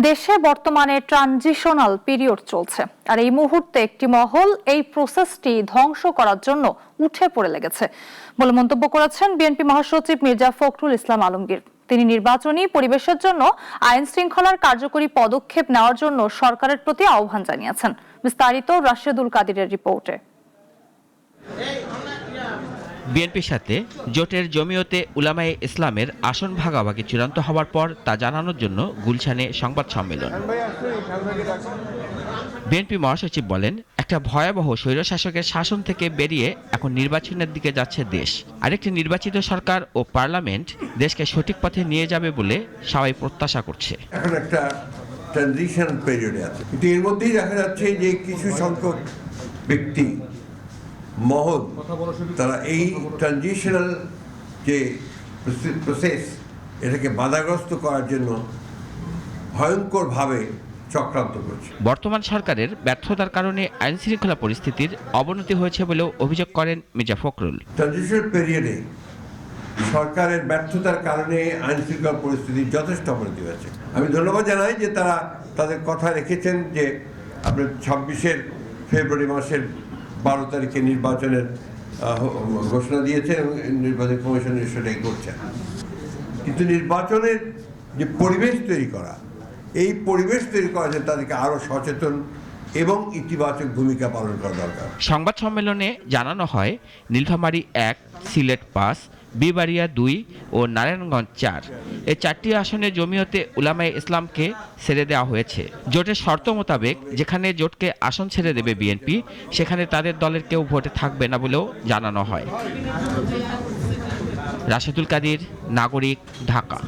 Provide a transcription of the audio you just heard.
দেশে বর্তমানে transitional period চলছে, আর এই মুহূর্তে একটি মহল এই প্রসেসটি ধ্বংস করার জন্য উঠে পড়ে লেগেছে বলে মন্তব্য করেছেন বিএনপি মহাসচিব মির্জা ফখরুল ইসলাম আলমগীর। তিনি নির্বাচনী পরিবেশের জন্য আইন শৃঙ্খলার কার্যকরী পদক্ষেপ নেওয়ার জন্য সরকারের প্রতি আহ্বান জানিয়েছেন। বিস্তারিত রাশেদুল কাদিরের রিপোর্টে। বিএনপির সাথে জোটের জমিয়তে উলামায়ে ইসলামের আসন ভাগাভাগি চূড়ান্ত হওয়ার পর তা জানানোর জন্য গুলশানে সংবাদ সম্মেলন। বিএনপি মহাসচিব বলেন, একটা ভয়াবহ স্বৈরশাসকের শাসন থেকে বেরিয়ে এখন নির্বাচনের দিকে যাচ্ছে দেশ। আরেকটি নির্বাচিত সরকার ও পার্লামেন্ট দেশকে সঠিক পথে নিয়ে যাবে বলে সবাই প্রত্যাশা করছে। এখন একটা ট্রানজিশনাল পিরিয়ডে আছে, কিন্তু এর মধ্যেই দেখা যাচ্ছে যে কিছু সংখ্যক ব্যক্তি মহল তারা এই ট্রানজিশনাল যে প্রসেস এটাকে বাধাগ্রস্ত করার জন্য ভয়ঙ্করভাবে চক্রান্ত করছে। বর্তমান সরকারের ব্যর্থতার কারণে আইন শৃঙ্খলা পরিস্থিতির অবনতি হয়েছে বলেও অভিযোগ করেন মির্জা ফখরুল। ট্রানজিশনাল পিরিয়ডে সরকারের ব্যর্থতার কারণে আইন শৃঙ্খলা পরিস্থিতির যথেষ্ট অবনতি হয়েছে। আমি ধন্যবাদ জানাই যে তারা তাদের কথা রেখেছেন যে আপনার 26 ফেব্রুয়ারি মাসের 12 তারিখে নির্বাচনের ঘোষণা দিয়েছে এবং নির্বাচন কমিশন সেটাই করছে। কিন্তু নির্বাচনের যে পরিবেশ তৈরি করা, এই পরিবেশ তৈরি করার জন্য তাদেরকে আরও সচেতন এবং ইতিবাচক ভূমিকা পালন করা দরকার। সংবাদ সম্মেলনে জানানো হয়, নীলফামারী 1, সিলেট 5, বিবাড়িয়া 2 ও নারায়ণগঞ্জ 4 এই 4টি আসনে জমিয়তে উলামায়ে ইসলামকে ছেড়ে দেওয়া হয়েছে। জোটের শর্ত মোতাবেক যেখানে জোটকে আসন ছেড়ে দেবে বিএনপি, সেখানে তাদের দলের কেউ ভোটে থাকবে না বলেও জানানো হয়। রাশেদুল কাদির, নাগরিক, ঢাকা।